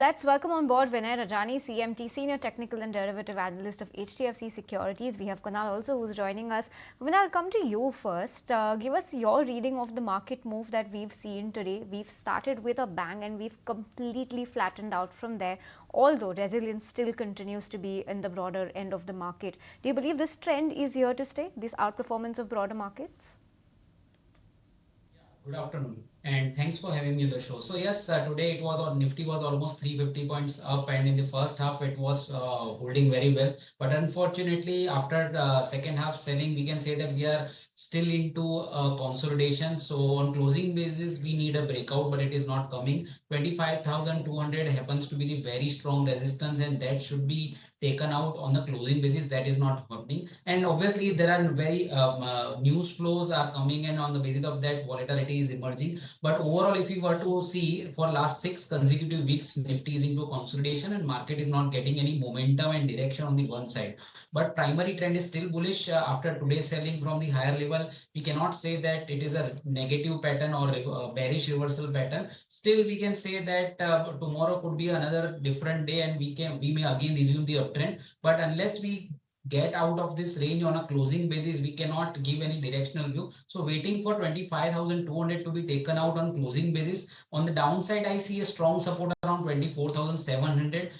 Let's welcome on board Vinay Rajani, CMT, Senior Technical and Derivative Analyst of HDFC Securities. We have Kunal also who's joining us. Vinay, I'll come to you first. Give us your reading of the market move that we've seen today. We've started with a bang and we've completely flattened out from there, although resilience still continues to be in the broader end of the market. Do you believe this trend is here to stay, this outperformance of broader markets? Good afternoon, and thanks for having me on the show. So yes, today it was on Nifty was almost 350 points up, and in the first half it was holding very well. But unfortunately, after the second half selling, we can say that we are still into consolidation. So on closing basis, we need a breakout, but it is not coming. 25,200 happens to be the very strong resistance, and that should be taken out on the closing basis. That is not happening, and obviously there are very news flows are coming, and on the basis of that volatility is emerging. But overall, if you were to see for last 6 consecutive weeks, Nifty is into consolidation and market is not getting any momentum and direction on the one side. But primary trend is still bullish after today's selling from the higher level. We cannot say that it is a negative pattern or bearish reversal pattern. Still, we can say that tomorrow could be another different day, and we may again resume the uptrend. But unless we get out of this range on a closing basis, we cannot give any directional view. So waiting for 25,200 to be taken out on closing basis. On the downside, I see a strong support around 24,700,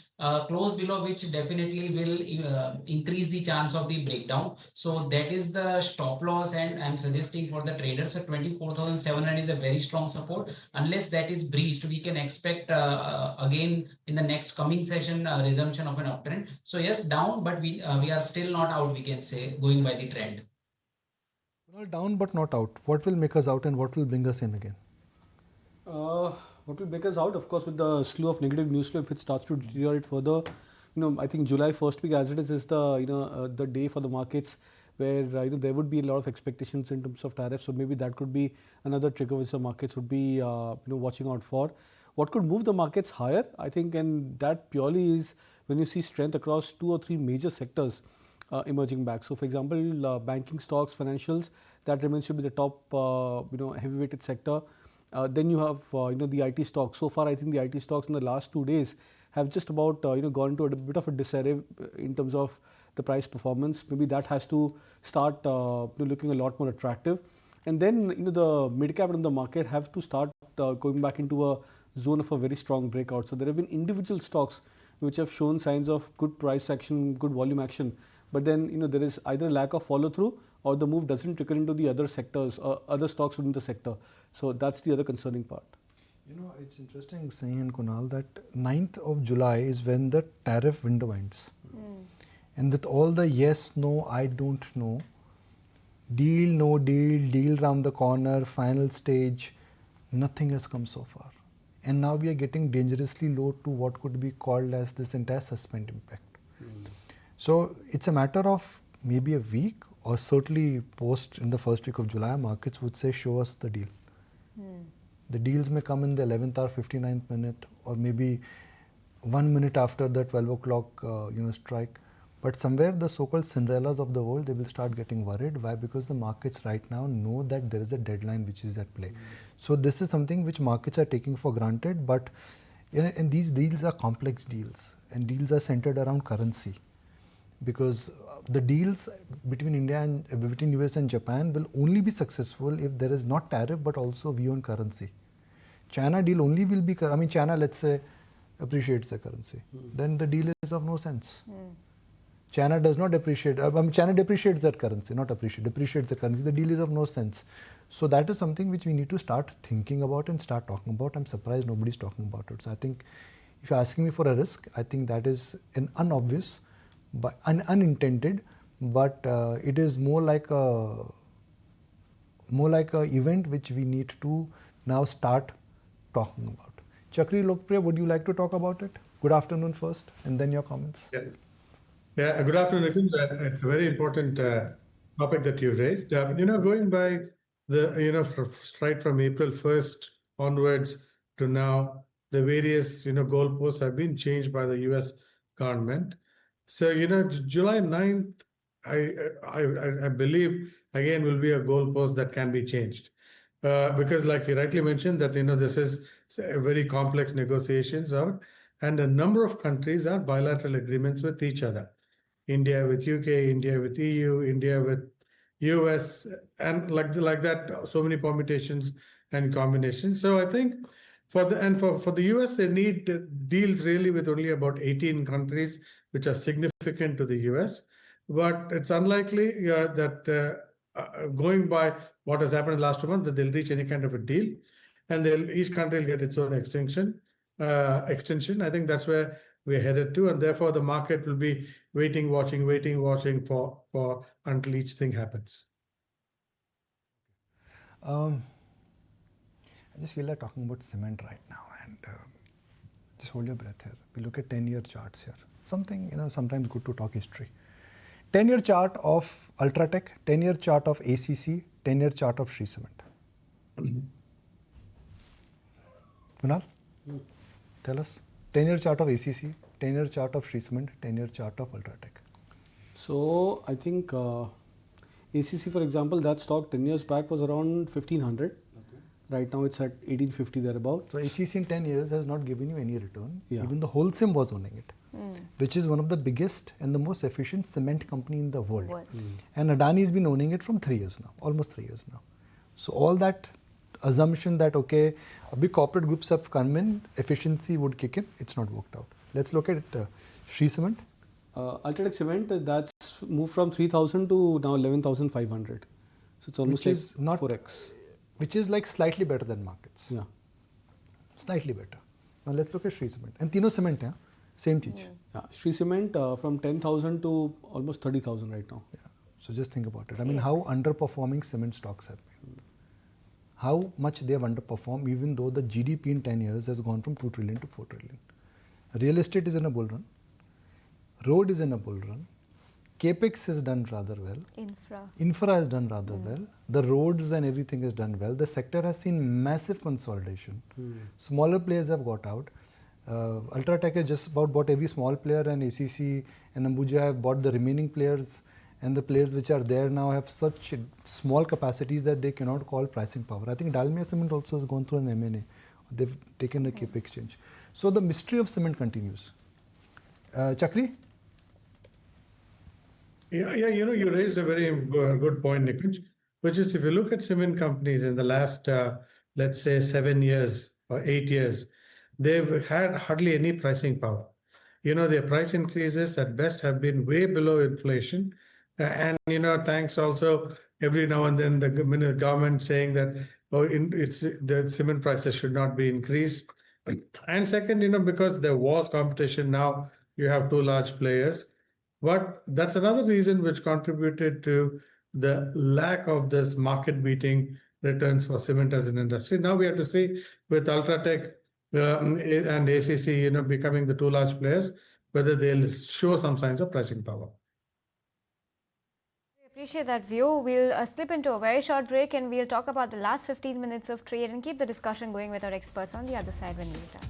close below which definitely will increase the chance of the breakdown. So that is the stop loss, and I'm suggesting for the traders at 24,700 is a very strong support. Unless that is breached, we can expect again in the next coming session resumption of an uptrend. So yes, down, but we are still not out, we can say, going by the trend. Well, down but not out. What will make us out and what will bring us in again? What will make us out, of course, with the slew of negative news flow, if it starts to deteriorate further, I think July first week as it is the the day for the markets where there would be a lot of expectations in terms of tariffs. So maybe that could be another trigger which the markets would be watching out for. What could move the markets higher, I think, and that purely is when you see strength across 2 or 3 major sectors emerging back. So, for example, banking stocks, financials, that remains to be the top heavyweighted sector. Then you have the IT stocks. So far, I think the IT stocks in the last 2 days have just about gone into a bit of a disarray in terms of the price performance. Maybe that has to start looking a lot more attractive. And then the mid cap in the market have to start going back into a zone of a very strong breakout. So there have been individual stocks which have shown signs of good price action, good volume action, but then there is either lack of follow through or the move doesn't trickle into the other sectors or other stocks within the sector. So that's the other concerning part. It's interesting saying, Kunal, that 9th of July is when the tariff window ends. And with all the yes, no, I don't know, deal, no deal, deal round the corner, final stage, nothing has come so far. And now we are getting dangerously low to what could be called as this entire suspend impact. So it's a matter of maybe a week or certainly post in the first week of July, markets would say, show us the deal. The deals may come in the 11th or 59th minute or maybe 1 minute after the 12 o'clock strike. But somewhere the so-called Cinderellas of the world, they will start getting worried. Why? Because the markets right now know that there is a deadline which is at play. So this is something which markets are taking for granted. But and these deals are complex deals, and deals are centered around currency. Because the deals between India and between US and Japan will only be successful if there is not tariff but also view on currency. China deal only will be, China, let's say, appreciates the currency. Then the deal is of no sense. China does not appreciate, China depreciates that currency, not depreciates the currency. The deal is of no sense. So that is something which we need to start thinking about and start talking about. I'm surprised nobody's talking about it. So I think if you're asking me for a risk, I think that is an unobvious, but unintended, but it is more like a event which we need to now start talking about. Chakri Lokpriya, would you like to talk about it? Good afternoon first, and then your comments. Yeah. Good afternoon, Nitin. It's a very important topic that you raised. Going by the right from April 1st onwards to now, the various goalposts have been changed by the U.S. government. So July 9th, I believe again will be a goalpost that can be changed. Because like you rightly mentioned that this is a very complex negotiations and a number of countries are bilateral agreements with each other. India with UK, India with EU, India with US, and like that, so many permutations and combinations. So I think for the US, they need deals really with only about 18 countries, which are significant to the US. But it's unlikely that going by what has happened in the last 2 months, that they'll reach any kind of a deal, and each country will get its own extension. I think that's where we're headed to, and therefore the market will be waiting, watching for until each thing happens. I just feel like talking about cement right now, and just hold your breath here. We look at 10-year charts here. Something, sometimes good to talk history. 10-year chart of Ultratech, 10-year chart of ACC, 10-year chart of Shree Cement. Kunal, tell us. 10-year chart of ACC, 10-year chart of Shree Cement, 10-year chart of Ultratech. So I think ACC, for example, that stock 10 years back was around 1500. Right now it's at 1850 thereabout. So ACC in 10 years has not given you any return. Yeah. Even the Holcim was owning it, which is one of the biggest and the most efficient cement company in the world. And Adani has been owning it from 3 years now, almost 3 years now. So all that assumption that, okay, big corporate groups have come in, efficiency would kick in, it's not worked out. Let's look at Shree Cement. Ultratech Cement, that's moved from 3000 to now 11,500. So it's almost Which is not 4x. Which is like slightly better than markets. Yeah. Slightly better. Now let's look at Shree Cement. And Tino Cement, yeah? Same cheez. Yeah. Shree Cement from 10,000 to almost 30,000 right now. Yeah. So just think about it. I mean, how underperforming cement stocks have been. How much they have underperformed, even though the GDP in 10 years has gone from 2 trillion to 4 trillion. Real estate is in a bull run. Road is in a bull run. Capex has done rather well. Infra has done rather well. The roads and everything has done well. The sector has seen massive consolidation. Smaller players have got out. Ultratech has just about bought every small player, and ACC and Ambuja have bought the remaining players, and the players which are there now have such small capacities that they cannot call pricing power. I think Dalmia Cement also has gone through an M&A. They've taken a Capex change. So the mystery of cement continues. Chakri? Yeah, you raised a very good point, Nikunj, which is if you look at cement companies in the last, let's say, 7 years or 8 years, they've had hardly any pricing power. Their price increases at best have been way below inflation. And, thanks also every now and then the government saying that, the cement prices should not be increased. And second, because there was competition, now you have 2 large players. But that's another reason which contributed to the lack of this market-beating returns for cement as an industry. Now we have to see with Ultratech and ACC, becoming the 2 large players, whether they'll show some signs of pricing power. We appreciate that view. We'll slip into a very short break and we'll talk about the last 15 minutes of trade and keep the discussion going with our experts on the other side when we return.